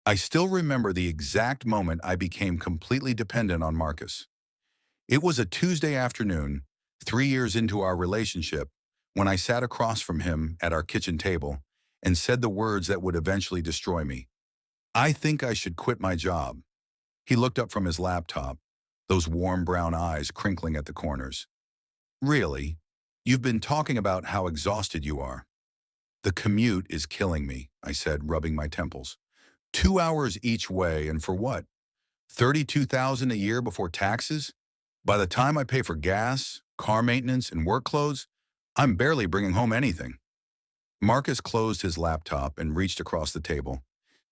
I still remember the exact moment I became completely dependent on Marcus. It was a Tuesday afternoon, 3 years into our relationship, when I sat across from him at our kitchen table and said the words that would eventually destroy me. I think I should quit my job. He looked up from his laptop, those warm brown eyes crinkling at the corners. Really? You've been talking about how exhausted you are. The commute is killing me, I said, rubbing my temples. 2 hours each way, and for what? 32,000 a year before taxes? By the time I pay for gas, car maintenance, and work clothes, I'm barely bringing home anything. Marcus closed his laptop and reached across the table,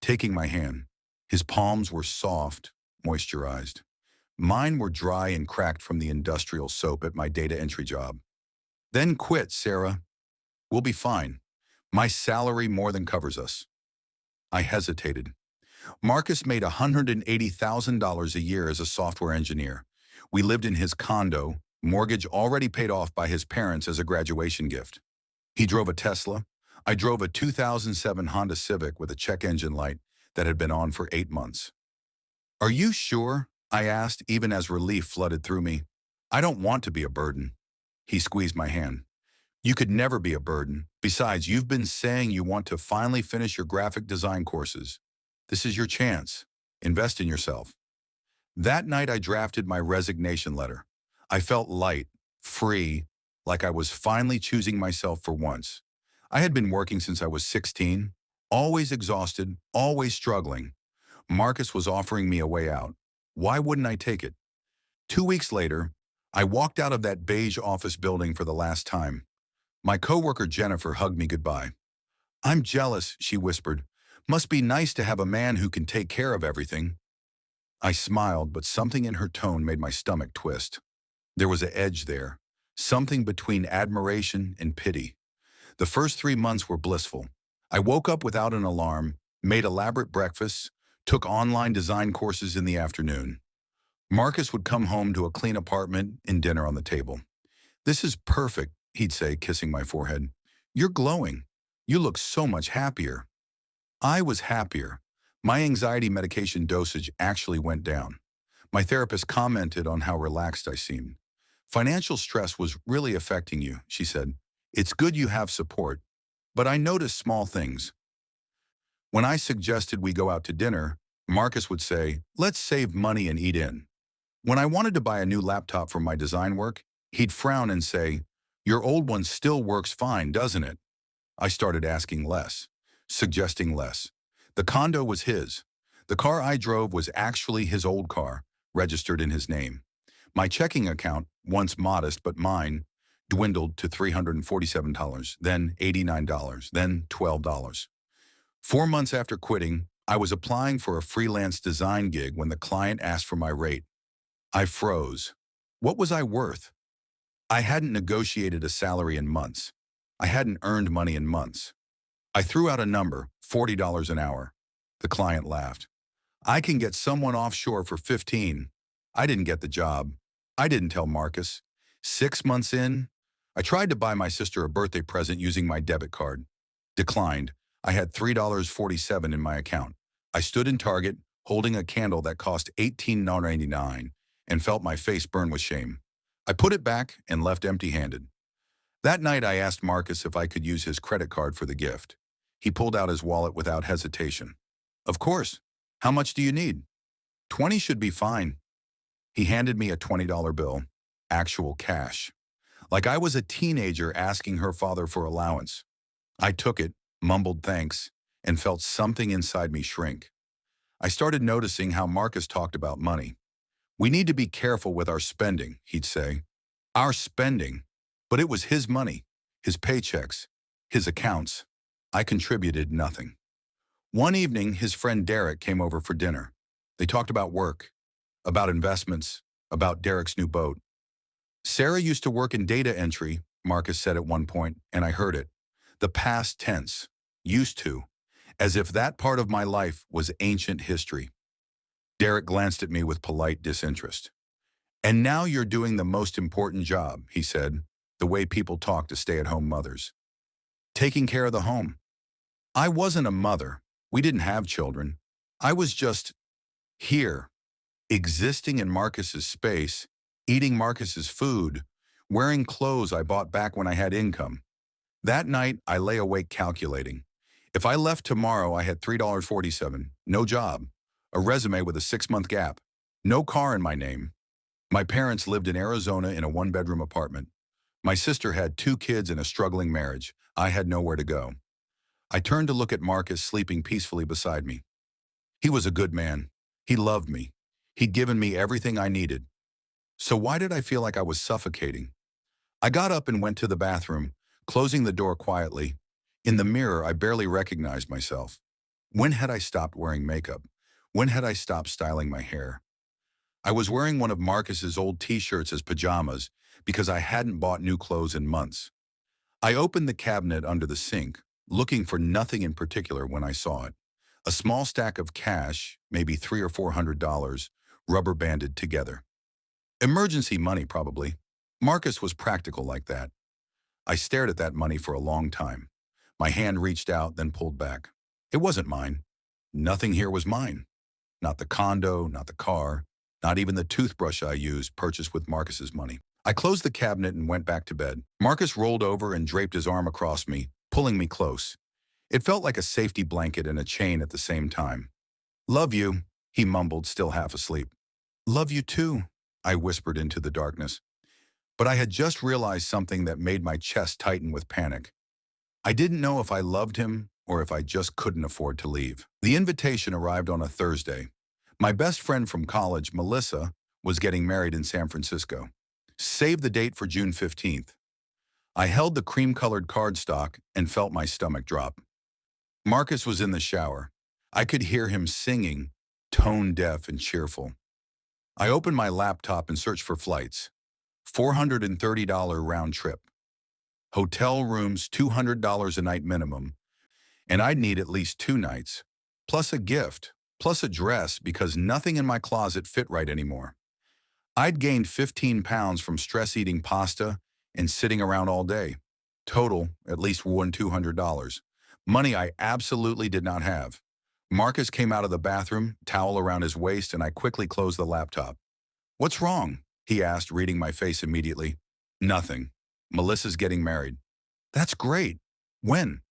taking my hand. His palms were soft, moisturized. Mine were dry and cracked from the industrial soap at my data entry job. Then quit, Sarah. We'll be fine. My salary more than covers us. I hesitated. Marcus made $180,000 a year as a software engineer. We lived in his condo, mortgage already paid off by his parents as a graduation gift. He drove a Tesla. I drove a 2007 Honda Civic with a check engine light that had been on for 8 months. Are you sure? I asked, even as relief flooded through me. I don't want to be a burden. He squeezed my hand. You could never be a burden. Besides, you've been saying you want to finally finish your graphic design courses. This is your chance. Invest in yourself. That night I drafted my resignation letter. I felt light, free, like I was finally choosing myself for once. I had been working since I was 16, always exhausted, always struggling. Marcus was offering me a way out. Why wouldn't I take it? 2 weeks later, I walked out of that beige office building for the last time. My coworker Jennifer hugged me goodbye. I'm jealous, she whispered. Must be nice to have a man who can take care of everything. I smiled, but something in her tone made my stomach twist. There was an edge there, something between admiration and pity. The first 3 months were blissful. I woke up without an alarm, made elaborate breakfasts, took online design courses in the afternoon. Marcus would come home to a clean apartment and dinner on the table. This is perfect, he'd say, kissing my forehead. You're glowing. You look so much happier. I was happier. My anxiety medication dosage actually went down. My therapist commented on how relaxed I seemed. Financial stress was really affecting you, she said. It's good you have support, but I noticed small things. When I suggested we go out to dinner, Marcus would say, let's save money and eat in. When I wanted to buy a new laptop for my design work, he'd frown and say, your old one still works fine, doesn't it? I started asking less, suggesting less. The condo was his. The car I drove was actually his old car, registered in his name. My checking account, once modest but mine, dwindled to $347, then $89, then $12. 4 months after quitting, I was applying for a freelance design gig when the client asked for my rate. I froze. What was I worth? I hadn't negotiated a salary in months. I hadn't earned money in months. I threw out a number, $40 an hour. The client laughed. I can get someone offshore for 15. I didn't get the job. I didn't tell Marcus. 6 months in, I tried to buy my sister a birthday present using my debit card. Declined. I had $3.47 in my account. I stood in Target, holding a candle that cost $18.99, and felt my face burn with shame. I put it back and left empty-handed. That night I asked Marcus if I could use his credit card for the gift. He pulled out his wallet without hesitation. Of course. How much do you need? 20 should be fine. He handed me a $20 bill, actual cash. Like I was a teenager asking her father for allowance. I took it, mumbled thanks, and felt something inside me shrink. I started noticing how Marcus talked about money. We need to be careful with our spending, he'd say. Our spending. But it was his money, his paychecks, his accounts. I contributed nothing. One evening, his friend Derek came over for dinner. They talked about work, about investments, about Derek's new boat. Sarah used to work in data entry, Marcus said at one point, and I heard it. The past tense, used to, as if that part of my life was ancient history. Derek glanced at me with polite disinterest. And now you're doing the most important job, he said, the way people talk to stay-at-home mothers. Taking care of the home. I wasn't a mother. We didn't have children. I was just here, existing in Marcus's space, eating Marcus's food, wearing clothes I bought back when I had income. That night, I lay awake calculating. If I left tomorrow, I had $3.47, no job, a resume with a 6-month gap, no car in my name. My parents lived in Arizona in a 1-bedroom apartment. My sister had 2 kids and a struggling marriage. I had nowhere to go. I turned to look at Marcus sleeping peacefully beside me. He was a good man. He loved me. He'd given me everything I needed. So why did I feel like I was suffocating? I got up and went to the bathroom, closing the door quietly. In the mirror, I barely recognized myself. When had I stopped wearing makeup? When had I stopped styling my hair? I was wearing one of Marcus's old t-shirts as pajamas because I hadn't bought new clothes in months. I opened the cabinet under the sink, looking for nothing in particular when I saw it. A small stack of cash, maybe $300 or $400, rubber banded together. Emergency money, probably. Marcus was practical like that. I stared at that money for a long time. My hand reached out, then pulled back. It wasn't mine. Nothing here was mine. Not the condo, not the car, not even the toothbrush I used, purchased with Marcus's money. I closed the cabinet and went back to bed. Marcus rolled over and draped his arm across me, pulling me close. It felt like a safety blanket and a chain at the same time. "Love you," he mumbled, still half asleep. "Love you too," I whispered into the darkness. But I had just realized something that made my chest tighten with panic. I didn't know if I loved him or if I just couldn't afford to leave. The invitation arrived on a Thursday. My best friend from college, Melissa, was getting married in San Francisco. Save the date for June 15th. I held the cream-colored cardstock and felt my stomach drop. Marcus was in the shower. I could hear him singing, tone-deaf and cheerful. I opened my laptop and searched for flights. $430 round trip. Hotel rooms, $200 a night minimum. And I'd need at least 2 nights, plus a gift, plus a dress because nothing in my closet fit right anymore. I'd gained 15 pounds from stress eating pasta and sitting around all day. Total, at least $200. Money I absolutely did not have. Marcus came out of the bathroom, towel around his waist, and I quickly closed the laptop. "What's wrong?" he asked, reading my face immediately. "Nothing. Melissa's getting married." "That's great. When?"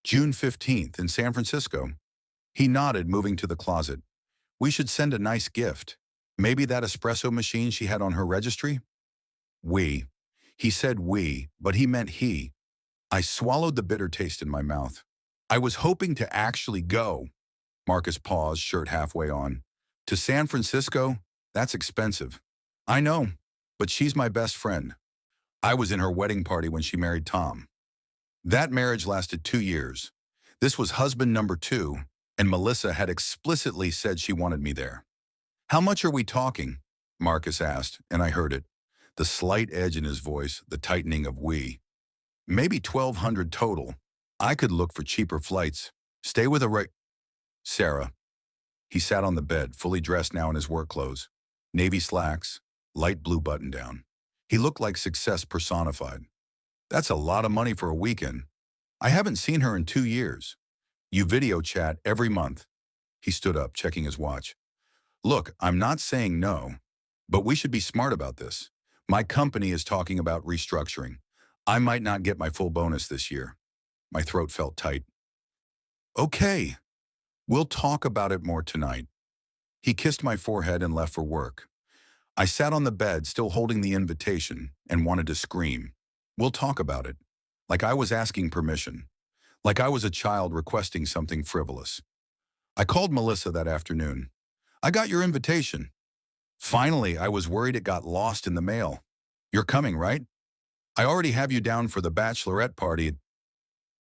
"June 15th in San Francisco." He nodded, moving to the closet. "We should send a nice gift. Maybe that espresso machine she had on her registry?" "We." He said we, but he meant he. I swallowed the bitter taste in my mouth. "I was hoping to actually go." Marcus paused, shirt halfway on. "To San Francisco? That's expensive." "I know, but she's my best friend. I was in her wedding party when she married Tom." That marriage lasted 2 years. This was husband number 2, and Melissa had explicitly said she wanted me there. "How much are we talking?" Marcus asked, and I heard it. The slight edge in his voice, the tightening of we. "Maybe 1,200 total. I could look for cheaper flights. Stay with a Sarah." He sat on the bed, fully dressed now in his work clothes. Navy slacks, light blue button-down. He looked like success personified. "That's a lot of money for a weekend. I haven't seen her in 2 years. You video chat every month." He stood up, checking his watch. "Look, I'm not saying no, but we should be smart about this. My company is talking about restructuring. I might not get my full bonus this year." My throat felt tight. "Okay, we'll talk about it more tonight." He kissed my forehead and left for work. I sat on the bed, still holding the invitation, and wanted to scream. "We'll talk about it." Like I was asking permission. Like I was a child requesting something frivolous. I called Melissa that afternoon. "I got your invitation." "Finally, I was worried it got lost in the mail." "You're coming, right?" "I already have you down for the bachelorette party."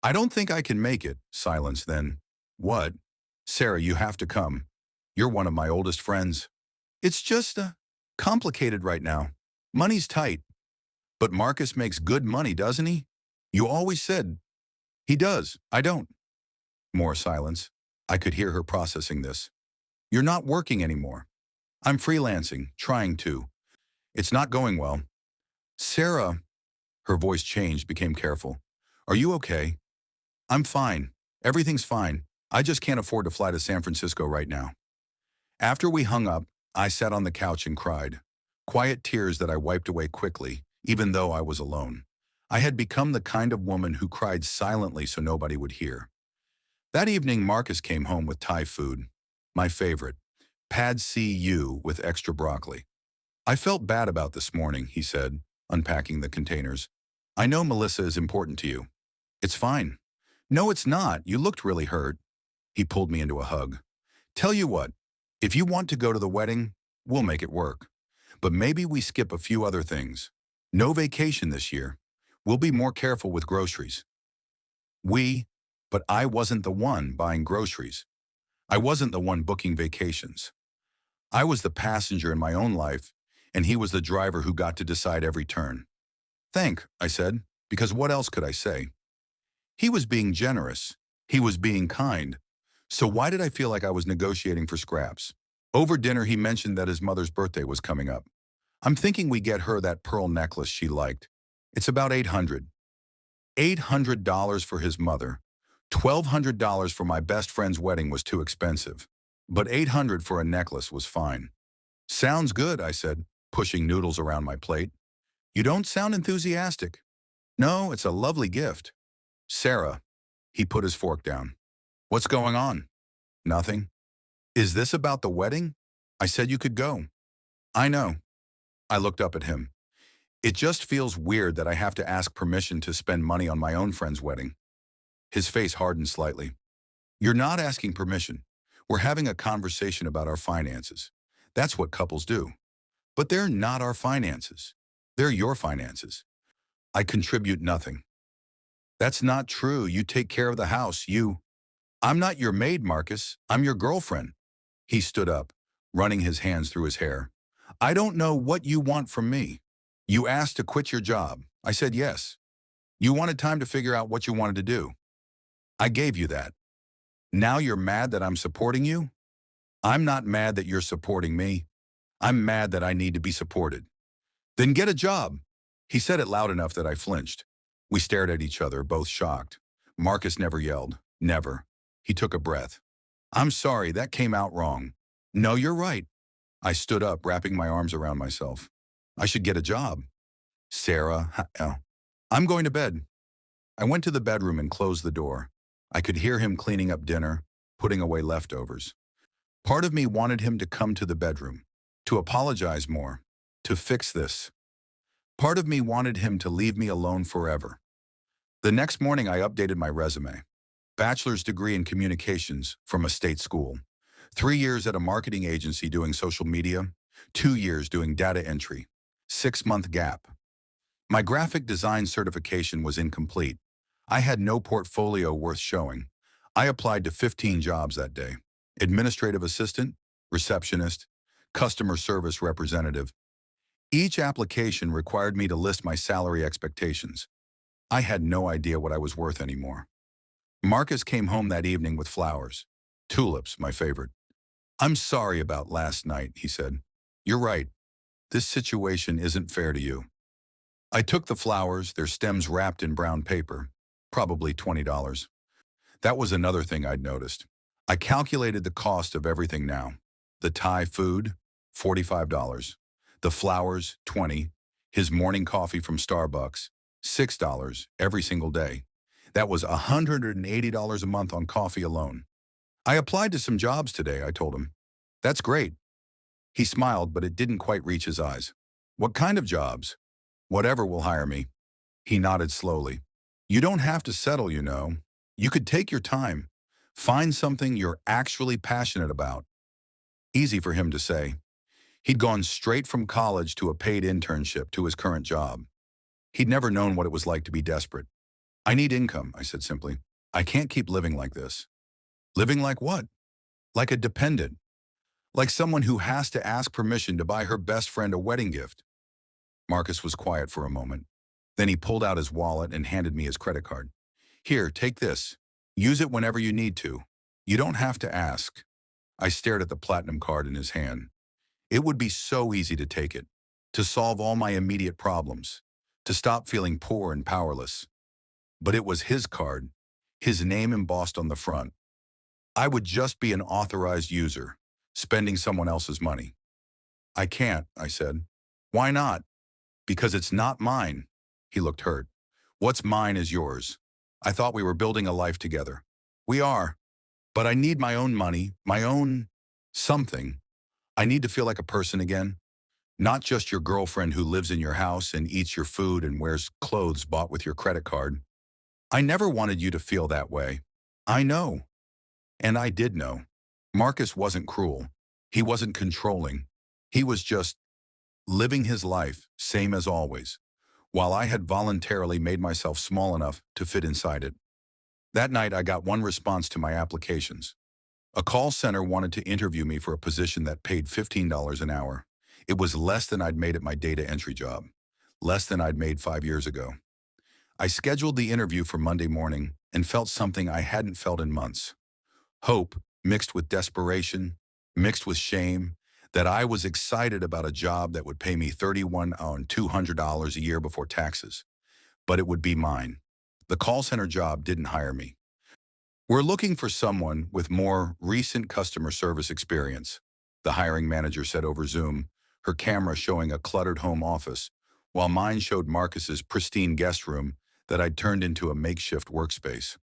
"I don't think I can make it." Silence then. "What?" "Sarah, you have to come. You're one of my oldest friends." "It's just, complicated right now. Money's tight." "But Marcus makes good money, doesn't he? You always said." "He does. I don't." More silence. I could hear her processing this. "You're not working anymore." "I'm freelancing, trying to. It's not going well." "Sarah," her voice changed, became careful. "Are you okay?" "I'm fine. Everything's fine. I just can't afford to fly to San Francisco right now. After we hung up, I sat on the couch and cried. Quiet tears that I wiped away quickly, even though I was alone. I had become the kind of woman who cried silently so nobody would hear. That evening, Marcus came home with Thai food, my favorite, pad see ew with extra broccoli. I felt bad about this morning, he said, unpacking the containers. I know Melissa is important to you. It's fine. No, it's not. You looked really hurt. He pulled me into a hug. Tell you what, if you want to go to the wedding, we'll make it work. But maybe we skip a few other things. No vacation this year. We'll be more careful with groceries. We, but I wasn't the one buying groceries. I wasn't the one booking vacations. I was the passenger in my own life, and he was the driver who got to decide every turn. I said, because what else could I say? He was being generous. He was being kind. So why did I feel like I was negotiating for scraps? Over dinner, he mentioned that his mother's birthday was coming up. I'm thinking we get her that pearl necklace she liked. It's about $800. $800 for his mother. $1,200 for my best friend's wedding was too expensive. But $800 for a necklace was fine. Sounds good, I said, pushing noodles around my plate. You don't sound enthusiastic. No, it's a lovely gift. Sarah, he put his fork down. What's going on? Nothing. Is this about the wedding? I said you could go. I know. I looked up at him. It just feels weird that I have to ask permission to spend money on my own friend's wedding. His face hardened slightly. You're not asking permission. We're having a conversation about our finances. That's what couples do. But they're not our finances. They're your finances. I contribute nothing. That's not true. You take care of the house. I'm not your maid, Marcus. I'm your girlfriend. He stood up, running his hands through his hair. I don't know what you want from me. You asked to quit your job. I said yes. You wanted time to figure out what you wanted to do. I gave you that. Now you're mad that I'm supporting you? I'm not mad that you're supporting me. I'm mad that I need to be supported. Then get a job. He said it loud enough that I flinched. We stared at each other, both shocked. Marcus never yelled. Never. He took a breath. I'm sorry, that came out wrong. No, you're right. I stood up, wrapping my arms around myself. I should get a job. Sarah, I'm going to bed. I went to the bedroom and closed the door. I could hear him cleaning up dinner, putting away leftovers. Part of me wanted him to come to the bedroom, to apologize more, to fix this. Part of me wanted him to leave me alone forever. The next morning, I updated my resume. Bachelor's degree in communications from a state school. 3 years at a marketing agency doing social media. 2 years doing data entry. 6-month gap. My graphic design certification was incomplete. I had no portfolio worth showing. I applied to 15 jobs that day. Administrative assistant, receptionist, customer service representative. Each application required me to list my salary expectations. I had no idea what I was worth anymore. Marcus came home that evening with flowers. Tulips, my favorite. I'm sorry about last night, he said. You're right. This situation isn't fair to you. I took the flowers, their stems wrapped in brown paper, probably $20. That was another thing I'd noticed. I calculated the cost of everything now. The Thai food, $45. The flowers, $20. His morning coffee from Starbucks, $6 every single day. That was $180 a month on coffee alone. I applied to some jobs today, I told him. That's great. He smiled, but it didn't quite reach his eyes. What kind of jobs? Whatever will hire me. He nodded slowly. You don't have to settle, you know. You could take your time. Find something you're actually passionate about. Easy for him to say. He'd gone straight from college to a paid internship to his current job. He'd never known what it was like to be desperate. I need income, I said simply. I can't keep living like this. Living like what? Like a dependent. Like someone who has to ask permission to buy her best friend a wedding gift. Marcus was quiet for a moment. Then he pulled out his wallet and handed me his credit card. Here, take this. Use it whenever you need to. You don't have to ask. I stared at the platinum card in his hand. It would be so easy to take it, to solve all my immediate problems, to stop feeling poor and powerless. But it was his card, his name embossed on the front. I would just be an authorized user, spending someone else's money. I can't, I said. Why not? Because it's not mine. He looked hurt. What's mine is yours. I thought we were building a life together. We are. But I need my own money, my own something. I need to feel like a person again. Not just your girlfriend who lives in your house and eats your food and wears clothes bought with your credit card. I never wanted you to feel that way. I know. And I did know. Marcus wasn't cruel. He wasn't controlling. He was just living his life, same as always, while I had voluntarily made myself small enough to fit inside it. That night, I got one response to my applications. A call center wanted to interview me for a position that paid $15 an hour. It was less than I'd made at my data entry job, less than I'd made 5 years ago. I scheduled the interview for Monday morning and felt something I hadn't felt in months. Hope, mixed with desperation, mixed with shame, that I was excited about a job that would pay me $200 a year before taxes, but it would be mine. The call center job didn't hire me. We're looking for someone with more recent customer service experience, the hiring manager said over Zoom, her camera showing a cluttered home office, while mine showed Marcus's pristine guest room that I'd turned into a makeshift workspace.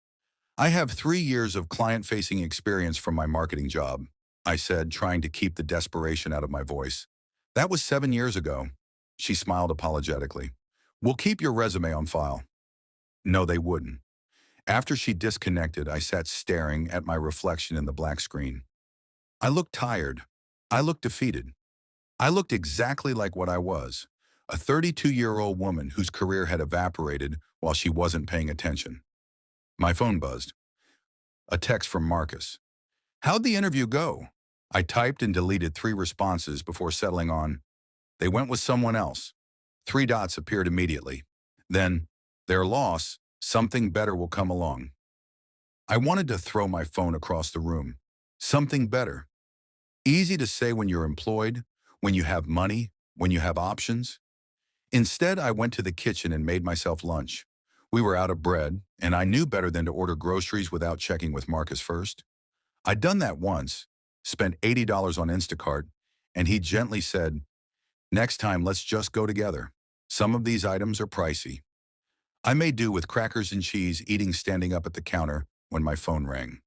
I have 3 years of client-facing experience from my marketing job, I said, trying to keep the desperation out of my voice. That was 7 years ago. She smiled apologetically. We'll keep your resume on file. No, they wouldn't. After she disconnected, I sat staring at my reflection in the black screen. I looked tired. I looked defeated. I looked exactly like what I was, a 32-year-old woman whose career had evaporated while she wasn't paying attention. My phone buzzed. A text from Marcus. How'd the interview go? I typed and deleted 3 responses before settling on, they went with someone else. 3 dots appeared immediately. Then, their loss, something better will come along. I wanted to throw my phone across the room. Something better. Easy to say when you're employed, when you have money, when you have options. Instead, I went to the kitchen and made myself lunch. We were out of bread, and I knew better than to order groceries without checking with Marcus first. I'd done that once, spent $80 on Instacart, and he gently said, next time, let's just go together. Some of these items are pricey. I made do with crackers and cheese eating standing up at the counter when my phone rang.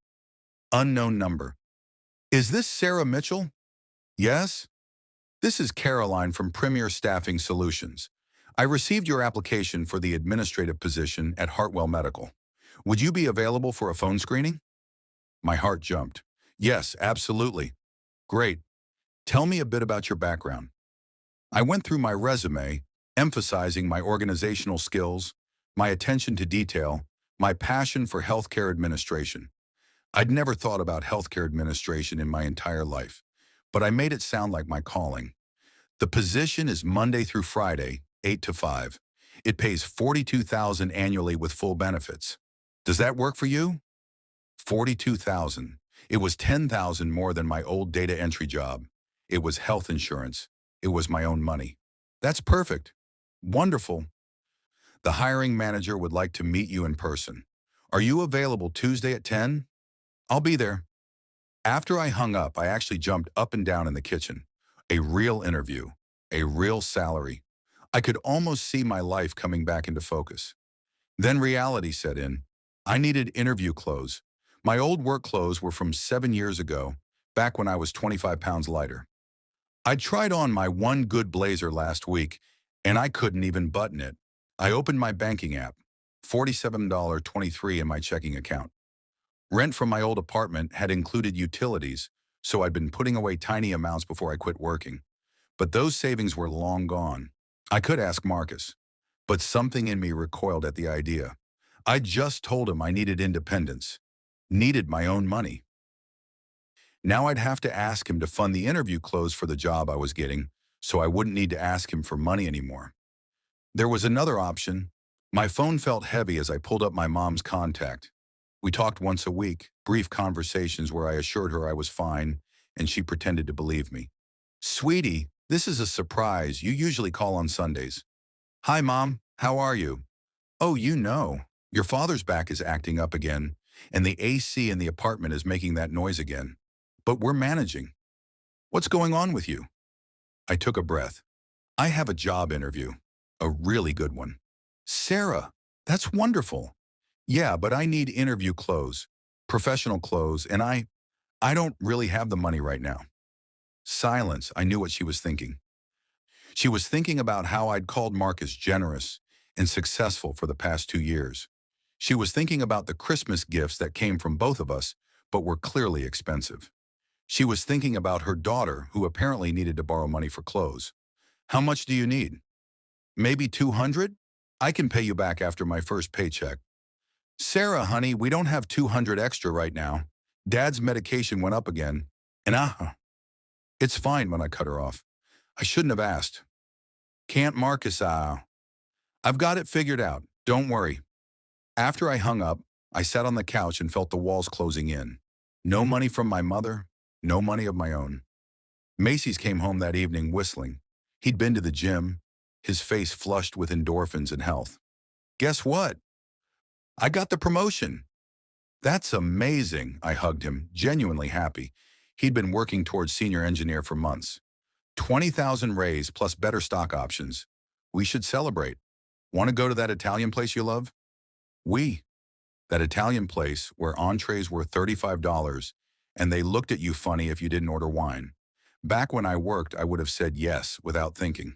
Unknown number. Is this Sarah Mitchell? Yes? This is Caroline from Premier Staffing Solutions. I received your application for the administrative position at Hartwell Medical. Would you be available for a phone screening? My heart jumped. Yes, absolutely. Great. Tell me a bit about your background. I went through my resume, emphasizing my organizational skills, my attention to detail, my passion for healthcare administration. I'd never thought about healthcare administration in my entire life, but I made it sound like my calling. The position is Monday through Friday, 8 to 5. It pays $42,000 annually with full benefits. Does that work for you? $42,000. It was $10,000 more than my old data entry job. It was health insurance. It was my own money. That's perfect. Wonderful. The hiring manager would like to meet you in person. Are you available Tuesday at 10? I'll be there. After I hung up, I actually jumped up and down in the kitchen. A real interview, a real salary. I could almost see my life coming back into focus. Then reality set in. I needed interview clothes. My old work clothes were from 7 years ago, back when I was 25 pounds lighter. I tried on my one good blazer last week, and I couldn't even button it. I opened my banking app, $47.23 in my checking account. Rent from my old apartment had included utilities, so I'd been putting away tiny amounts before I quit working. But those savings were long gone. I could ask Marcus, but something in me recoiled at the idea. I just told him I needed independence, needed my own money. Now I'd have to ask him to fund the interview clothes for the job I was getting, so I wouldn't need to ask him for money anymore. There was another option. My phone felt heavy as I pulled up my mom's contact. We talked once a week, brief conversations where I assured her I was fine, and she pretended to believe me. Sweetie, this is a surprise. You usually call on Sundays. Hi, Mom. How are you? Oh, your father's back is acting up again. and the AC in the apartment is making that noise again. But we're managing. What's going on with you? I took a breath. I have a job interview. A really good one. Sarah, that's wonderful. Yeah, but I need interview clothes, professional clothes, and I don't really have the money right now. Silence. I knew what she was thinking. She was thinking about how I'd called Marcus generous and successful for the past 2 years. She was thinking about the Christmas gifts that came from both of us, but were clearly expensive. She was thinking about her daughter, who apparently needed to borrow money for clothes. How much do you need? Maybe 200? I can pay you back after my first paycheck. Sarah, honey, we don't have 200 extra right now. Dad's medication went up again. And it's fine when I cut her off. I shouldn't have asked. Can't Marcus, I've got it figured out. Don't worry. After I hung up, I sat on the couch and felt the walls closing in. No money from my mother, no money of my own. Macy's came home that evening whistling. He'd been to the gym, his face flushed with endorphins and health. Guess what? I got the promotion. That's amazing, I hugged him, genuinely happy. He'd been working towards senior engineer for months. 20,000 raise plus better stock options. We should celebrate. Want to go to that Italian place you love? We. That Italian place where entrees were $35 and they looked at you funny if you didn't order wine. Back when I worked, I would have said yes without thinking.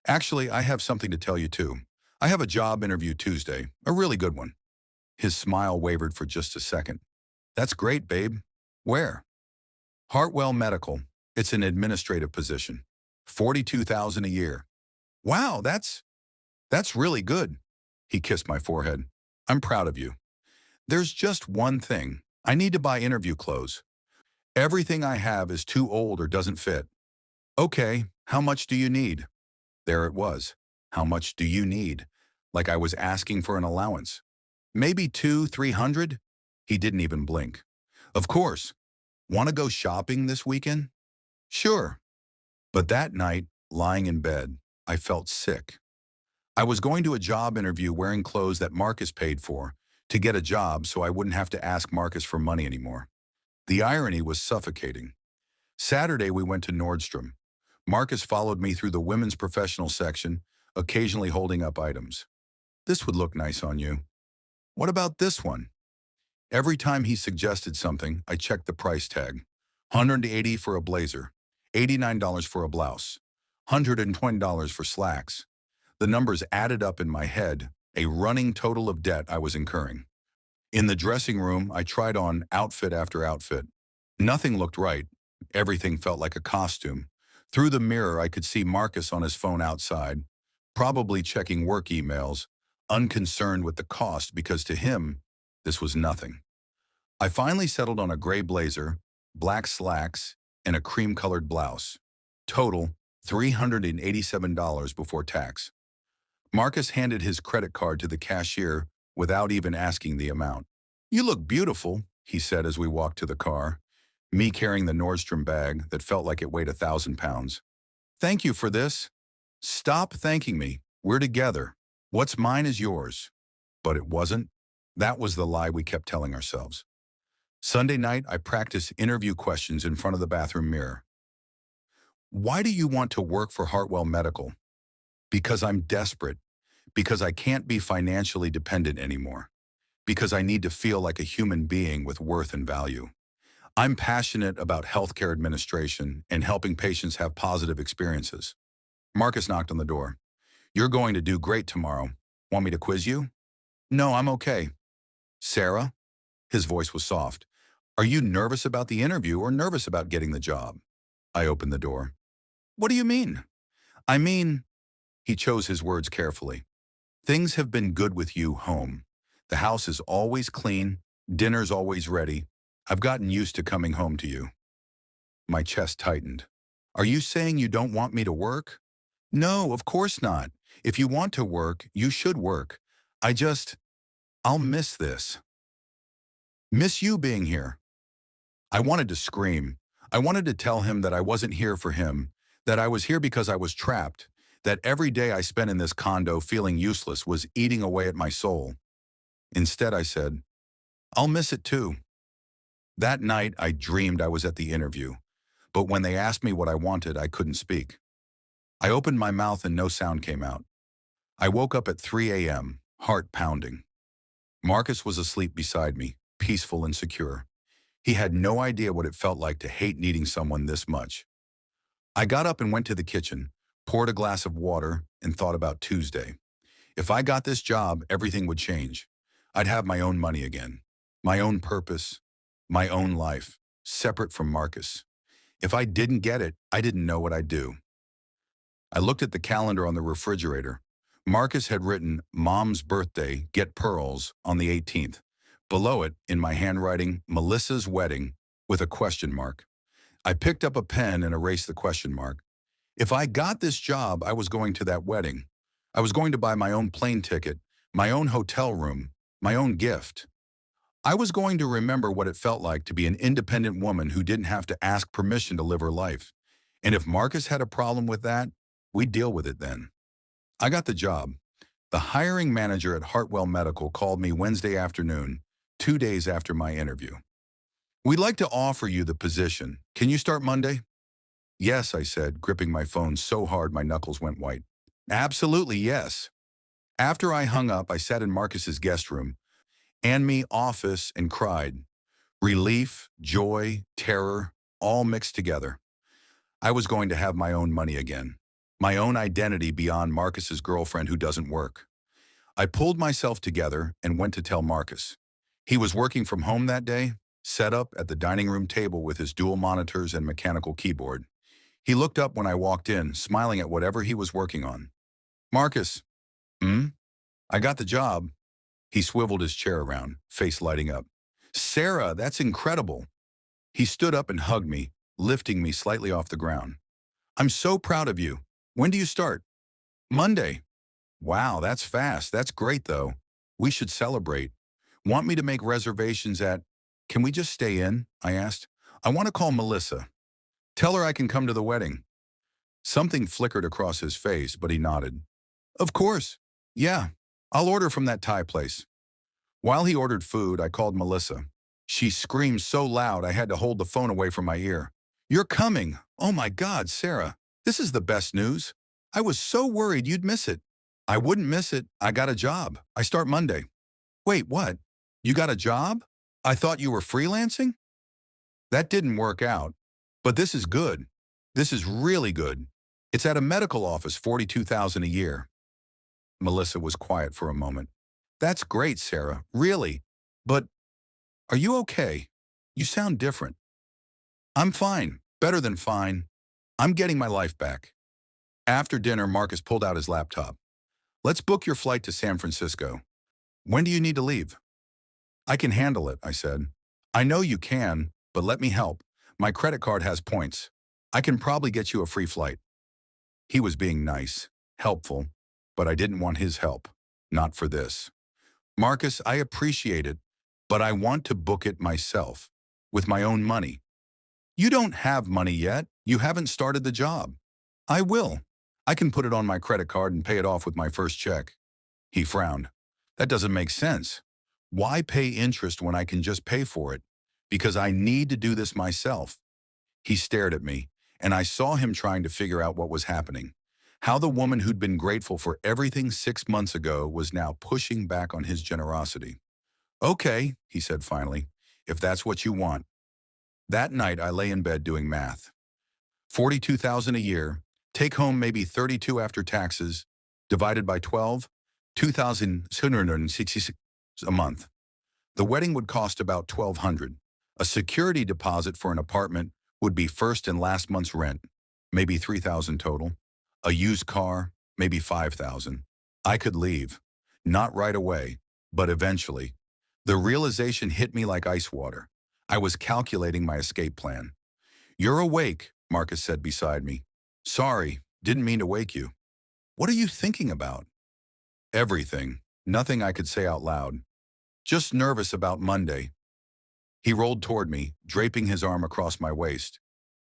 Actually, I have something to tell you too. I have a job interview Tuesday, a really good one. His smile wavered for just a second. That's great, babe. Where? Hartwell Medical. It's an administrative position. 42,000 a year. Wow, that's really good. He kissed my forehead. I'm proud of you. There's just one thing. I need to buy interview clothes. Everything I have is too old or doesn't fit. Okay, how much do you need? There it was. How much do you need? Like I was asking for an allowance. Maybe 300? He didn't even blink. Of course. Want to go shopping this weekend? Sure. But that night, lying in bed, I felt sick. I was going to a job interview wearing clothes that Marcus paid for to get a job so I wouldn't have to ask Marcus for money anymore. The irony was suffocating. Saturday, we went to Nordstrom. Marcus followed me through the women's professional section, occasionally holding up items. This would look nice on you. What about this one? Every time he suggested something, I checked the price tag. $180 for a blazer, $89 for a blouse, $120 for slacks. The numbers added up in my head, a running total of debt I was incurring. In the dressing room, I tried on outfit after outfit. Nothing looked right. Everything felt like a costume. Through the mirror, I could see Marcus on his phone outside, probably checking work emails, unconcerned with the cost because to him, this was nothing. I finally settled on a gray blazer, black slacks, and a cream-colored blouse. Total, $387 before tax. Marcus handed his credit card to the cashier without even asking the amount. You look beautiful, he said as we walked to the car, me carrying the Nordstrom bag that felt like it weighed 1,000 pounds. Thank you for this. Stop thanking me. We're together. What's mine is yours. But it wasn't. That was the lie we kept telling ourselves. Sunday night, I practiced interview questions in front of the bathroom mirror. Why do you want to work for Hartwell Medical? Because I'm desperate. Because I can't be financially dependent anymore. Because I need to feel like a human being with worth and value. I'm passionate about healthcare administration and helping patients have positive experiences. Marcus knocked on the door. You're going to do great tomorrow. Want me to quiz you? No, I'm okay. Sarah? His voice was soft. Are you nervous about the interview or nervous about getting the job? I opened the door. What do you mean? I mean, he chose his words carefully. Things have been good with you home. The house is always clean, dinner's always ready. I've gotten used to coming home to you. My chest tightened. Are you saying you don't want me to work? No, of course not. If you want to work, you should work. I'll miss this. Miss you being here. I wanted to scream. I wanted to tell him that I wasn't here for him, that I was here because I was trapped, that every day I spent in this condo feeling useless was eating away at my soul. Instead, I said, I'll miss it too. That night, I dreamed I was at the interview, but when they asked me what I wanted, I couldn't speak. I opened my mouth and no sound came out. I woke up at 3 a.m., heart pounding. Marcus was asleep beside me, peaceful and secure. He had no idea what it felt like to hate needing someone this much. I got up and went to the kitchen, poured a glass of water, and thought about Tuesday. If I got this job, everything would change. I'd have my own money again, my own purpose, my own life, separate from Marcus. If I didn't get it, I didn't know what I'd do. I looked at the calendar on the refrigerator. Marcus had written Mom's birthday, get pearls, on the 18th. Below it, in my handwriting, Melissa's wedding, with a question mark. I picked up a pen and erased the question mark. If I got this job, I was going to that wedding. I was going to buy my own plane ticket, my own hotel room, my own gift. I was going to remember what it felt like to be an independent woman who didn't have to ask permission to live her life. And if Marcus had a problem with that, we'd deal with it then. I got the job. The hiring manager at Hartwell Medical called me Wednesday afternoon, 2 days after my interview. We'd like to offer you the position. Can you start Monday? Yes, I said, gripping my phone so hard my knuckles went white. Absolutely, yes. After I hung up, I sat in Marcus's guest room, and me office, and cried. Relief, joy, terror, all mixed together. I was going to have my own money again. My own identity beyond Marcus's girlfriend who doesn't work. I pulled myself together and went to tell Marcus. He was working from home that day, set up at the dining room table with his dual monitors and mechanical keyboard. He looked up when I walked in, smiling at whatever he was working on. Marcus, I got the job. He swiveled his chair around, face lighting up. Sarah, that's incredible. He stood up and hugged me, lifting me slightly off the ground. I'm so proud of you. When do you start? Monday. Wow, that's fast. That's great, though. We should celebrate. Want me to make reservations at... Can we just stay in? I asked. I want to call Melissa. Tell her I can come to the wedding. Something flickered across his face, but he nodded. Of course. Yeah, I'll order from that Thai place. While he ordered food, I called Melissa. She screamed so loud I had to hold the phone away from my ear. You're coming. Oh my God, Sarah. This is the best news. I was so worried you'd miss it. I wouldn't miss it. I got a job. I start Monday. Wait, what? You got a job? I thought you were freelancing? That didn't work out. But this is good. This is really good. It's at a medical office, $42,000 a year. Melissa was quiet for a moment. That's great, Sarah. Really. But are you okay? You sound different. I'm fine. Better than fine. I'm getting my life back. After dinner, Marcus pulled out his laptop. Let's book your flight to San Francisco. When do you need to leave? I can handle it, I said. I know you can, but let me help. My credit card has points. I can probably get you a free flight. He was being nice, helpful, but I didn't want his help. Not for this. Marcus, I appreciate it, but I want to book it myself, with my own money. You don't have money yet. You haven't started the job. I will. I can put it on my credit card and pay it off with my first check. He frowned. That doesn't make sense. Why pay interest when I can just pay for it? Because I need to do this myself. He stared at me, and I saw him trying to figure out what was happening. How the woman who'd been grateful for everything 6 months ago was now pushing back on his generosity. Okay, he said finally, if that's what you want. That night, I lay in bed doing math. $42,000 a year, take home maybe 32 after taxes, divided by 12, 2,766 a month. The wedding would cost about $1,200. A security deposit for an apartment would be first and last month's rent, maybe $3,000 total. A used car, maybe $5,000. I could leave. Not right away, but eventually. The realization hit me like ice water. I was calculating my escape plan. You're awake, Marcus said beside me. Sorry, didn't mean to wake you. What are you thinking about? Everything. Nothing I could say out loud. Just nervous about Monday. He rolled toward me, draping his arm across my waist.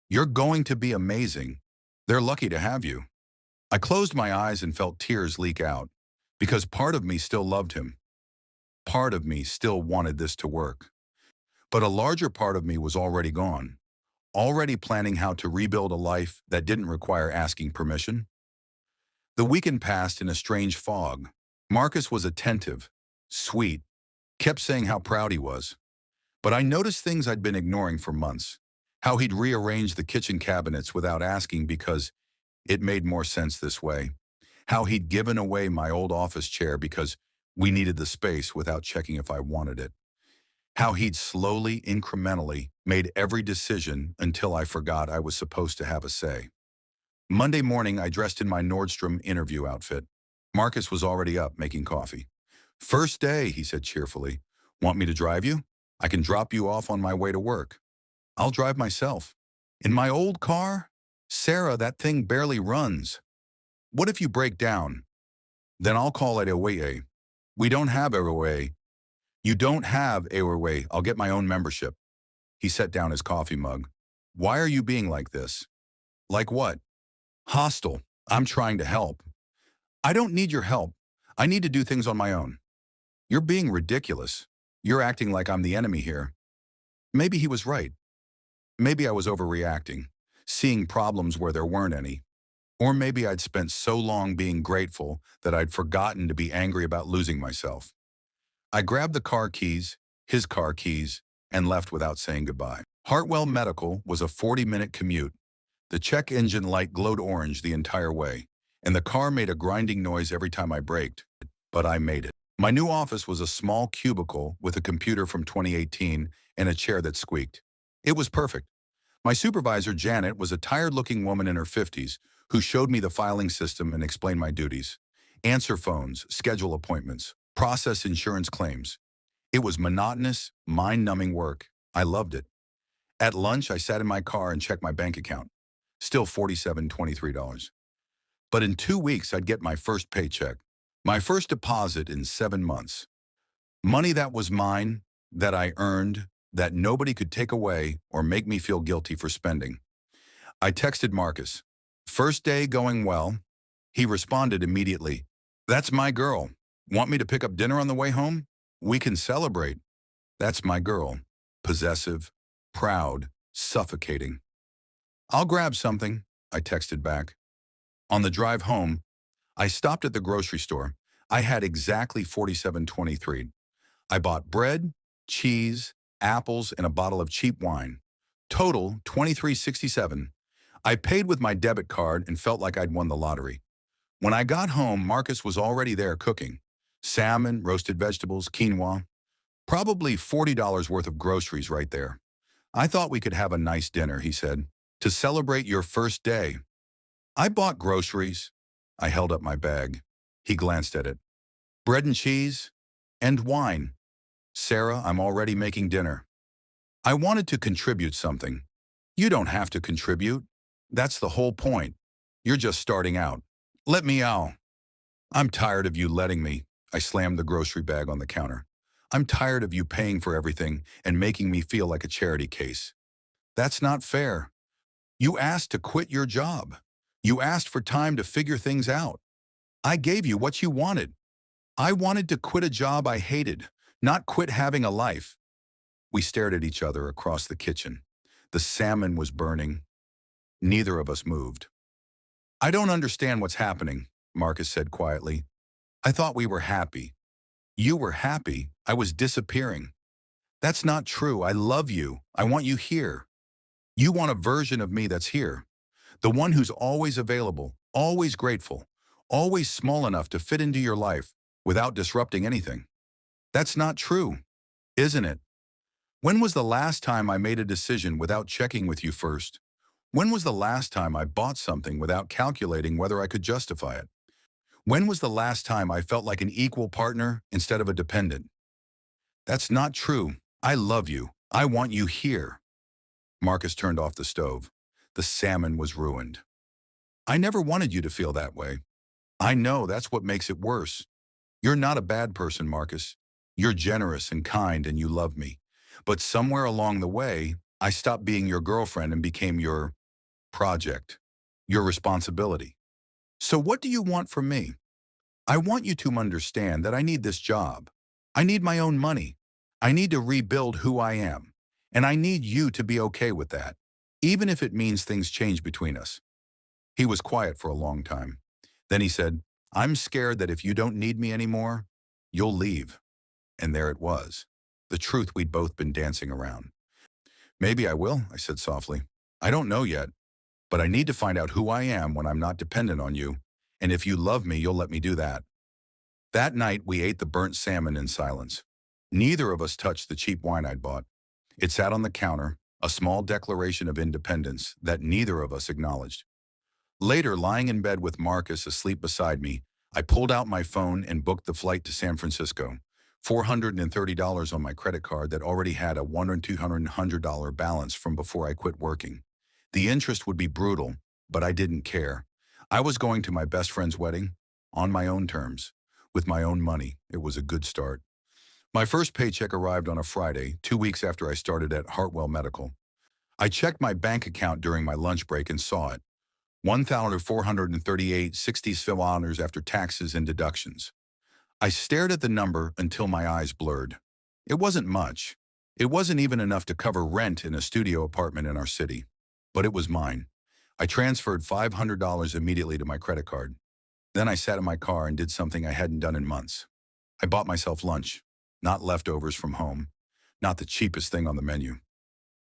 You're going to be amazing. They're lucky to have you. I closed my eyes and felt tears leak out, because part of me still loved him. part of me still wanted this to work. But a larger part of me was already gone, already planning how to rebuild a life that didn't require asking permission. The weekend passed in a strange fog. Marcus was attentive, sweet, kept saying how proud he was. But I noticed things I'd been ignoring for months. How he'd rearranged the kitchen cabinets without asking because it made more sense this way. How he'd given away my old office chair because we needed the space without checking if I wanted it. How he'd slowly, incrementally made every decision until I forgot I was supposed to have a say. Monday morning, I dressed in my Nordstrom interview outfit. Marcus was already up making coffee. "First day," he said cheerfully. "Want me to drive you? I can drop you off on my way to work." "I'll drive myself." "In my old car? Sarah, that thing barely runs." "What if you break down?" "Then I'll call it a way." "We don't have a way." "You don't have a way. I'll get my own membership." He set down his coffee mug. "Why are you being like this?" "Like what?" "Hostile. I'm trying to help." "I don't need your help. I need to do things on my own." "You're being ridiculous. You're acting like I'm the enemy here." Maybe he was right. Maybe I was overreacting, seeing problems where there weren't any. Or maybe I'd spent so long being grateful that I'd forgotten to be angry about losing myself. I grabbed the car keys, his car keys, and left without saying goodbye. Hartwell Medical was a 40-minute commute. The check engine light glowed orange the entire way, and the car made a grinding noise every time I braked, but I made it. My new office was a small cubicle with a computer from 2018 and a chair that squeaked. It was perfect. My supervisor, Janet, was a tired-looking woman in her 50s who showed me the filing system and explained my duties. Answer phones, schedule appointments, process insurance claims. It was monotonous, mind-numbing work. I loved it. At lunch, I sat in my car and checked my bank account. Still $47.23. But in 2 weeks, I'd get my first paycheck. My first deposit in 7 months. Money that was mine, that I earned, that nobody could take away or make me feel guilty for spending. I texted Marcus. "First day going well." He responded immediately. "That's my girl. Want me to pick up dinner on the way home? We can celebrate." That's my girl. Possessive, proud, suffocating. "I'll grab something," I texted back. On the drive home, I stopped at the grocery store. I had exactly 47.23. I bought bread, cheese, apples, and a bottle of cheap wine. Total 23.67. I paid with my debit card and felt like I'd won the lottery. When I got home, Marcus was already there cooking. Salmon, roasted vegetables, quinoa. Probably $40 worth of groceries right there. "I thought we could have a nice dinner," he said, "to celebrate your first day." I bought groceries. I held up my bag. He glanced at it. "Bread and cheese and wine." "Sarah, I'm already making dinner." I wanted to contribute something. "You don't have to contribute. That's the whole point. You're just starting out. Let me out." "I'm tired of you letting me." I slammed the grocery bag on the counter. "I'm tired of you paying for everything and making me feel like a charity case." "That's not fair. You asked to quit your job. You asked for time to figure things out. I gave you what you wanted." "I wanted to quit a job I hated, not quit having a life." We stared at each other across the kitchen. The salmon was burning. Neither of us moved. "I don't understand what's happening," Marcus said quietly. "I thought we were happy." "You were happy. I was disappearing." "That's not true. I love you. I want you here." "You want a version of me that's here. The one who's always available, always grateful, always small enough to fit into your life without disrupting anything." "That's not true, isn't it? When was the last time I made a decision without checking with you first? When was the last time I bought something without calculating whether I could justify it? When was the last time I felt like an equal partner instead of a dependent?" "That's not true. I love you. I want you here." Marcus turned off the stove. The salmon was ruined. "I never wanted you to feel that way." "I know, that's what makes it worse. You're not a bad person, Marcus. You're generous and kind and you love me. But somewhere along the way, I stopped being your girlfriend and became your project, your responsibility. So what do you want from me?" "I want you to understand that I need this job. I need my own money. I need to rebuild who I am. And I need you to be okay with that, even if it means things change between us. He was quiet for a long time. Then he said, I'm scared that if you don't need me anymore, you'll leave. And there it was, the truth we'd both been dancing around. Maybe I will, I said softly. I don't know yet, but I need to find out who I am when I'm not dependent on you. And if you love me, you'll let me do that. That night, we ate the burnt salmon in silence. Neither of us touched the cheap wine I'd bought. It sat on the counter, a small declaration of independence that neither of us acknowledged. Later, lying in bed with Marcus asleep beside me, I pulled out my phone and booked the flight to San Francisco. $430 on my credit card that already had a $200 balance from before I quit working. The interest would be brutal, but I didn't care. I was going to my best friend's wedding, on my own terms, with my own money. It was a good start. My first paycheck arrived on a Friday, 2 weeks after I started at Hartwell Medical. I checked my bank account during my lunch break and saw it. $1,438.60 after taxes and deductions. I stared at the number until my eyes blurred. It wasn't much. It wasn't even enough to cover rent in a studio apartment in our city. But it was mine. I transferred $500 immediately to my credit card. Then I sat in my car and did something I hadn't done in months. I bought myself lunch, not leftovers from home, not the cheapest thing on the menu.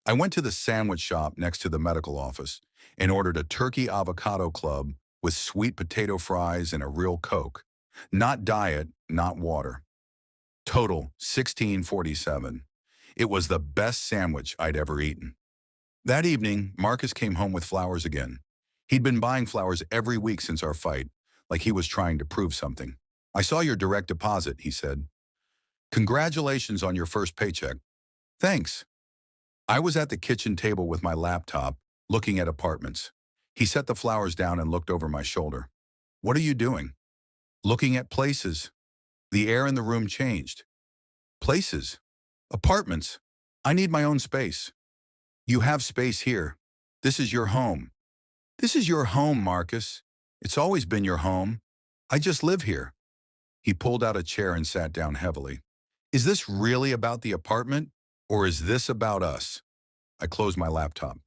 I went to the sandwich shop next to the medical office and ordered a turkey avocado club with sweet potato fries and a real Coke. Not diet, not water. Total $16.47. It was the best sandwich I'd ever eaten. That evening, Marcus came home with flowers again. He'd been buying flowers every week since our fight, like he was trying to prove something. I saw your direct deposit, he said. Congratulations on your first paycheck. Thanks. I was at the kitchen table with my laptop, looking at apartments. He set the flowers down and looked over my shoulder. What are you doing? Looking at places. The air in the room changed. Places. Apartments. I need my own space. You have space here. This is your home. This is your home, Marcus. It's always been your home. I just live here. He pulled out a chair and sat down heavily. Is this really about the apartment, or is this about us? I closed my laptop.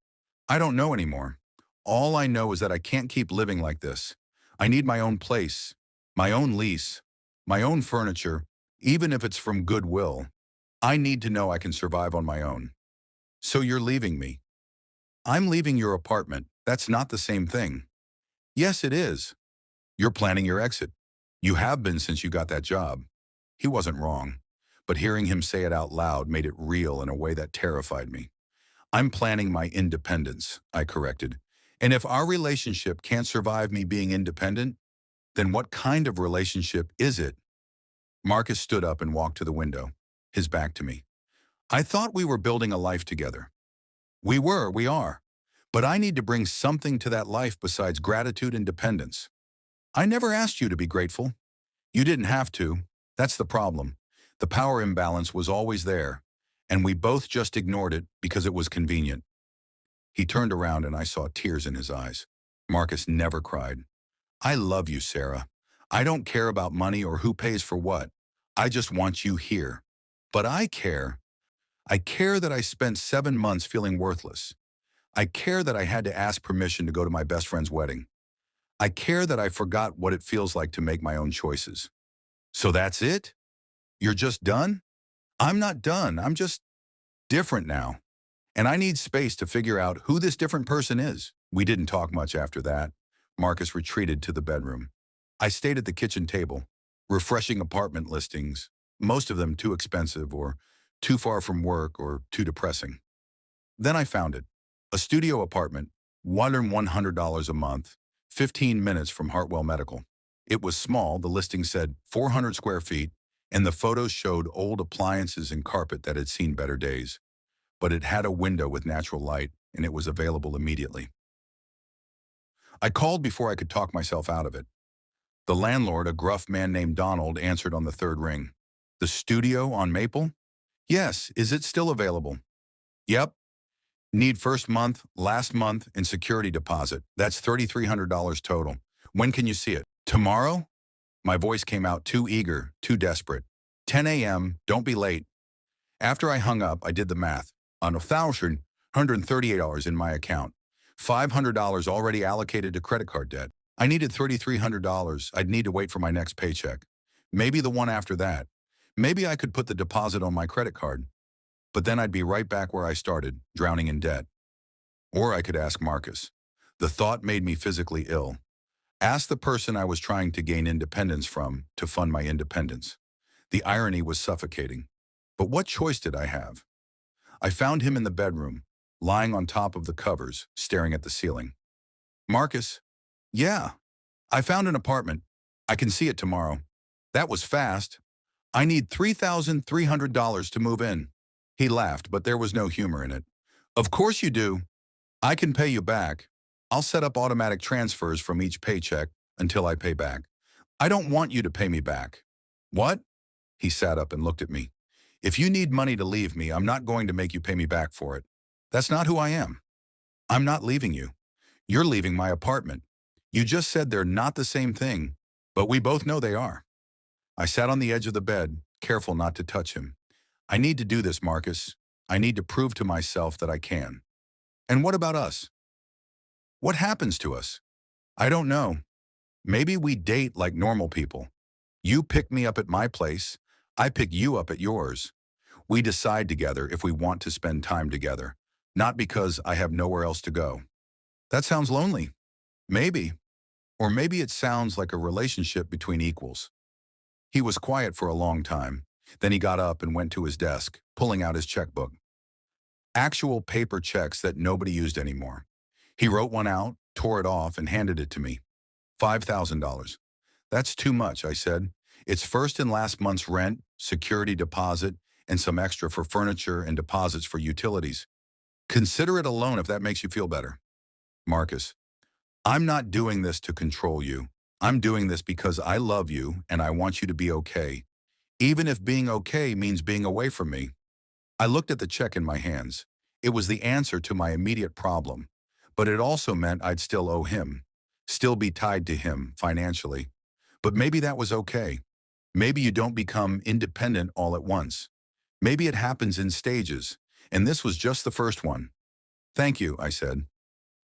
I don't know anymore. All I know is that I can't keep living like this. I need my own place, my own lease, my own furniture, even if it's from Goodwill. I need to know I can survive on my own. So you're leaving me. I'm leaving your apartment. That's not the same thing. Yes, it is. You're planning your exit. You have been since you got that job. He wasn't wrong, but hearing him say it out loud made it real in a way that terrified me. I'm planning my independence, I corrected. And if our relationship can't survive me being independent, then what kind of relationship is it? Marcus stood up and walked to the window, his back to me. I thought we were building a life together. We are. But I need to bring something to that life besides gratitude and dependence. I never asked you to be grateful. You didn't have to. That's the problem. The power imbalance was always there, and we both just ignored it because it was convenient. He turned around and I saw tears in his eyes. Marcus never cried. I love you, Sarah. I don't care about money or who pays for what. I just want you here. But I care. I care that I spent 7 months feeling worthless. I care that I had to ask permission to go to my best friend's wedding. I care that I forgot what it feels like to make my own choices. So that's it? You're just done? I'm not done. I'm just different now. And I need space to figure out who this different person is. We didn't talk much after that. Marcus retreated to the bedroom. I stayed at the kitchen table, refreshing apartment listings, most of them too expensive or too far from work or too depressing. Then I found it. A studio apartment, $100 a month, 15 minutes from Hartwell Medical. It was small, the listing said 400 square feet, and the photos showed old appliances and carpet that had seen better days. But it had a window with natural light, and it was available immediately. I called before I could talk myself out of it. The landlord, a gruff man named Donald, answered on the third ring. The studio on Maple? Yes, is it still available? Yep. Need first month, last month, and security deposit. That's $3,300 total. When can you see it? Tomorrow? My voice came out too eager, too desperate. 10 a.m., don't be late. After I hung up, I did the math. On $1,138 in my account, $500 already allocated to credit card debt. I needed $3,300. I'd need to wait for my next paycheck. Maybe the one after that. Maybe I could put the deposit on my credit card. But then I'd be right back where I started, drowning in debt. Or I could ask Marcus. The thought made me physically ill. Ask the person I was trying to gain independence from to fund my independence. The irony was suffocating. But what choice did I have? I found him in the bedroom, lying on top of the covers, staring at the ceiling. Marcus, yeah, I found an apartment. I can see it tomorrow. That was fast. I need $3,300 to move in. He laughed, but there was no humor in it. Of course you do. I can pay you back. I'll set up automatic transfers from each paycheck until I pay back. I don't want you to pay me back. What? He sat up and looked at me. If you need money to leave me, I'm not going to make you pay me back for it. That's not who I am. I'm not leaving you. You're leaving my apartment. You just said they're not the same thing, but we both know they are. I sat on the edge of the bed, careful not to touch him. I need to do this, Marcus. I need to prove to myself that I can. And what about us? What happens to us? I don't know. Maybe we date like normal people. You pick me up at my place. I pick you up at yours. We decide together if we want to spend time together, not because I have nowhere else to go. That sounds lonely. Maybe. Or maybe it sounds like a relationship between equals. He was quiet for a long time. Then he got up and went to his desk, pulling out his checkbook. Actual paper checks that nobody used anymore. He wrote one out, tore it off, and handed it to me. $5,000. That's too much, I said. It's first and last month's rent, security deposit, and some extra for furniture and deposits for utilities. Consider it a loan if that makes you feel better. Marcus, I'm not doing this to control you. I'm doing this because I love you and I want you to be okay. Even if being okay means being away from me. I looked at the check in my hands. It was the answer to my immediate problem. But it also meant I'd still owe him. Still be tied to him financially. But maybe that was okay. Maybe you don't become independent all at once. Maybe it happens in stages, and this was just the first one. Thank you, I said.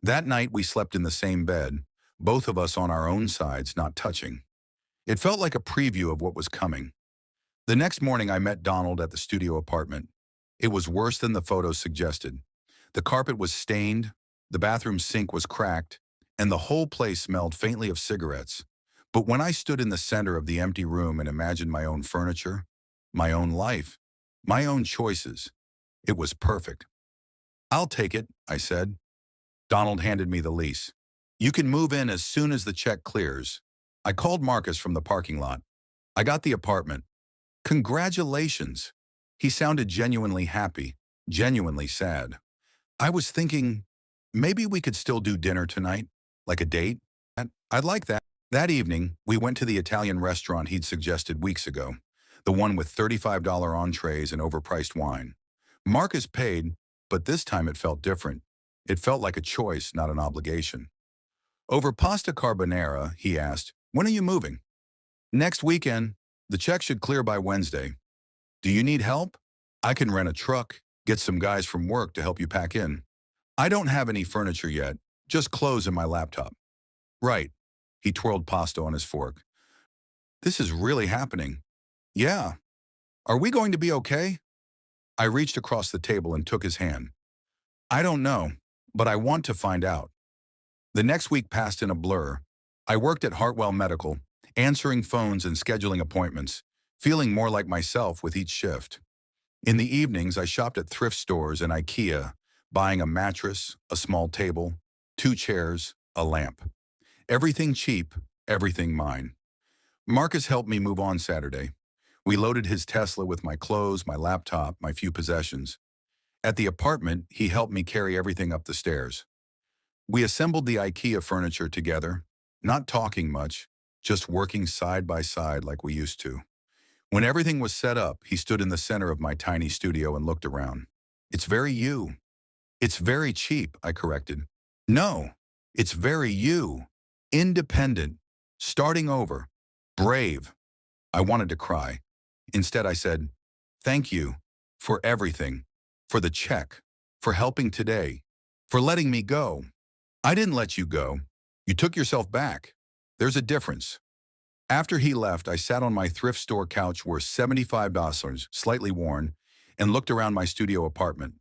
That night we slept in the same bed, both of us on our own sides, not touching. It felt like a preview of what was coming. The next morning I met Donald at the studio apartment. It was worse than the photos suggested. The carpet was stained, the bathroom sink was cracked, and the whole place smelled faintly of cigarettes. But when I stood in the center of the empty room and imagined my own furniture, my own life, my own choices, it was perfect. I'll take it, I said. Donald handed me the lease. You can move in as soon as the check clears. I called Marcus from the parking lot. I got the apartment. Congratulations. He sounded genuinely happy, genuinely sad. I was thinking, maybe we could still do dinner tonight, like a date. I'd like that. That evening, we went to the Italian restaurant he'd suggested weeks ago, the one with $35 entrees and overpriced wine. Marcus paid, but this time it felt different. It felt like a choice, not an obligation. Over pasta carbonara, he asked, when are you moving? Next weekend. The check should clear by Wednesday. Do you need help? I can rent a truck, get some guys from work to help you pack in. I don't have any furniture yet, just clothes and my laptop. Right. He twirled pasta on his fork. This is really happening. Yeah. Are we going to be okay? I reached across the table and took his hand. I don't know, but I want to find out. The next week passed in a blur. I worked at Hartwell Medical, answering phones and scheduling appointments, feeling more like myself with each shift. In the evenings, I shopped at thrift stores and IKEA, buying a mattress, a small table, 2 chairs, a lamp. Everything cheap, everything mine. Marcus helped me move on Saturday. We loaded his Tesla with my clothes, my laptop, my few possessions. At the apartment, he helped me carry everything up the stairs. We assembled the IKEA furniture together, not talking much, just working side by side like we used to. When everything was set up, he stood in the center of my tiny studio and looked around. It's very you. It's very cheap, I corrected. No, it's very you. Independent, starting over, brave. I wanted to cry. Instead, I said, "Thank you for everything, for the check, for helping today, for letting me go." "I didn't let you go. You took yourself back. There's a difference." After he left, I sat on my thrift store couch worth $75, slightly worn, and looked around my studio apartment.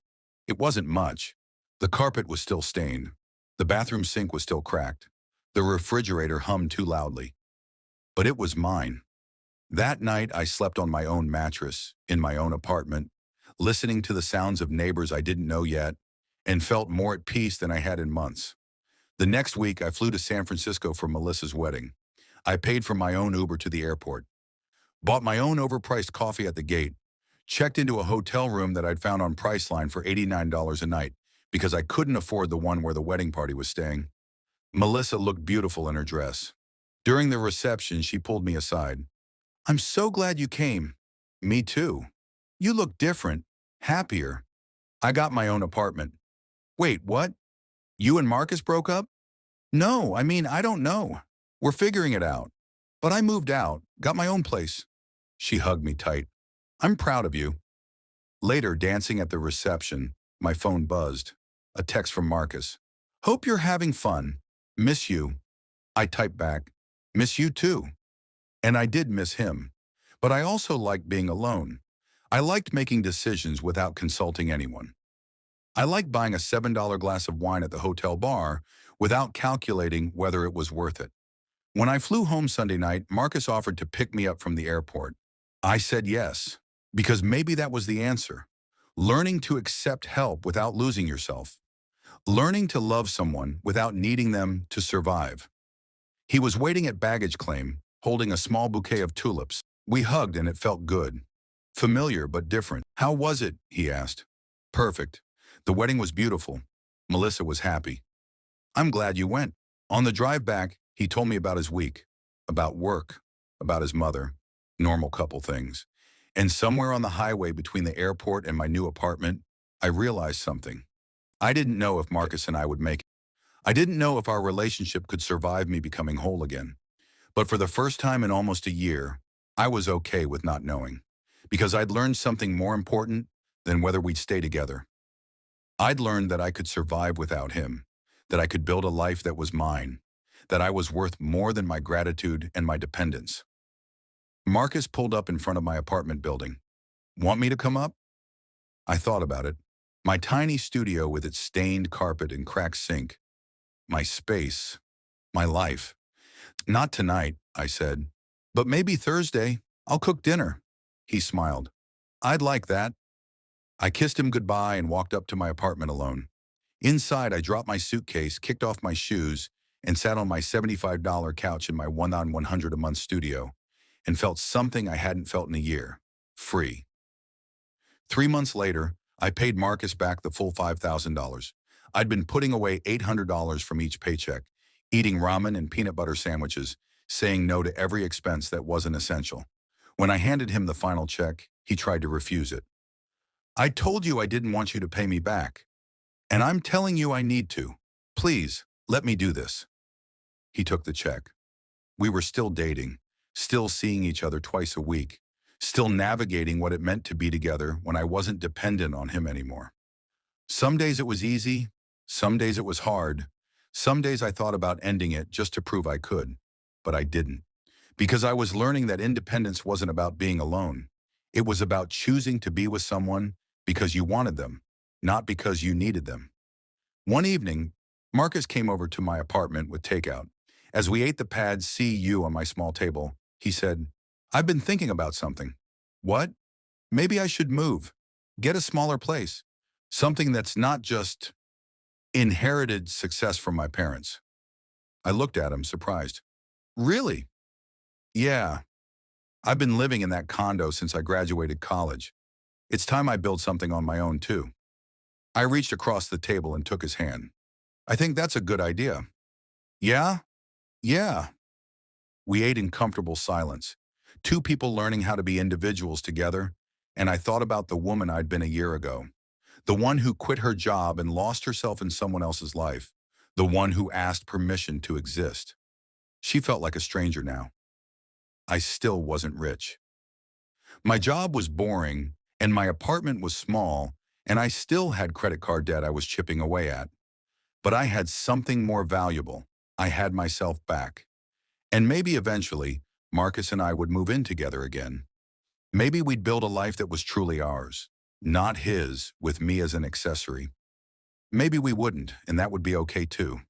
It wasn't much. The carpet was still stained. The bathroom sink was still cracked. The refrigerator hummed too loudly. But it was mine. That night, I slept on my own mattress, in my own apartment, listening to the sounds of neighbors I didn't know yet, and felt more at peace than I had in months. The next week, I flew to San Francisco for Melissa's wedding. I paid for my own Uber to the airport, bought my own overpriced coffee at the gate, checked into a hotel room that I'd found on Priceline for $89 a night because I couldn't afford the one where the wedding party was staying. Melissa looked beautiful in her dress. During the reception, she pulled me aside. "I'm so glad you came." "Me too. You look different, happier." "I got my own apartment." "Wait, what? You and Marcus broke up?" "No, I don't know. We're figuring it out. But I moved out, got my own place." She hugged me tight. "I'm proud of you." Later, dancing at the reception, my phone buzzed. A text from Marcus. "Hope you're having fun. Miss you." I typed back, "Miss you too." And I did miss him. But I also liked being alone. I liked making decisions without consulting anyone. I liked buying a $7 glass of wine at the hotel bar without calculating whether it was worth it. When I flew home Sunday night, Marcus offered to pick me up from the airport. I said yes, because maybe that was the answer. Learning to accept help without losing yourself. Learning to love someone without needing them to survive. He was waiting at baggage claim, holding a small bouquet of tulips. We hugged and it felt good. Familiar but different. "How was it?" he asked. "Perfect. The wedding was beautiful." Melissa was happy. "I'm glad you went." On the drive back, he told me about his week, about work, about his mother, normal couple things. And somewhere on the highway between the airport and my new apartment, I realized something. I didn't know if Marcus and I would make it. I didn't know if our relationship could survive me becoming whole again. But for the first time in almost a year, I was okay with not knowing, because I'd learned something more important than whether we'd stay together. I'd learned that I could survive without him, that I could build a life that was mine, that I was worth more than my gratitude and my dependence. Marcus pulled up in front of my apartment building. "Want me to come up?" I thought about it. My tiny studio with its stained carpet and cracked sink. My space. My life. "Not tonight," I said. "But maybe Thursday. I'll cook dinner." He smiled. "I'd like that." I kissed him goodbye and walked up to my apartment alone. Inside, I dropped my suitcase, kicked off my shoes, and sat on my $75 couch in my 1 on 100 a month studio, and felt something I hadn't felt in a year. Free. 3 months later, I paid Marcus back the full $5,000. I'd been putting away $800 from each paycheck, eating ramen and peanut butter sandwiches, saying no to every expense that wasn't essential. When I handed him the final check, he tried to refuse it. "I told you I didn't want you to pay me back. And I'm telling you I need to. Please, let me do this." He took the check. We were still dating, still seeing each other twice a week, still navigating what it meant to be together when I wasn't dependent on him anymore. Some days it was easy, some days it was hard, some days I thought about ending it just to prove I could, but I didn't. Because I was learning that independence wasn't about being alone. It was about choosing to be with someone because you wanted them, not because you needed them. One evening, Marcus came over to my apartment with takeout. As we ate the pad CU on my small table, he said, "I've been thinking about something." "What?" "Maybe I should move. Get a smaller place. Something that's not just inherited success from my parents." I looked at him, surprised. "Really?" "Yeah. I've been living in that condo since I graduated college. It's time I build something on my own, too." I reached across the table and took his hand. "I think that's a good idea." "Yeah? Yeah." We ate in comfortable silence, two people learning how to be individuals together, and I thought about the woman I'd been a year ago, the one who quit her job and lost herself in someone else's life, the one who asked permission to exist. She felt like a stranger now. I still wasn't rich. My job was boring, and my apartment was small, and I still had credit card debt I was chipping away at. But I had something more valuable. I had myself back. And maybe eventually, Marcus and I would move in together again. Maybe we'd build a life that was truly ours, not his, with me as an accessory. Maybe we wouldn't, and that would be okay too.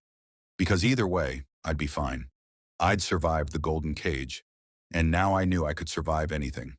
Because either way, I'd be fine. I'd survived the golden cage, and now I knew I could survive anything.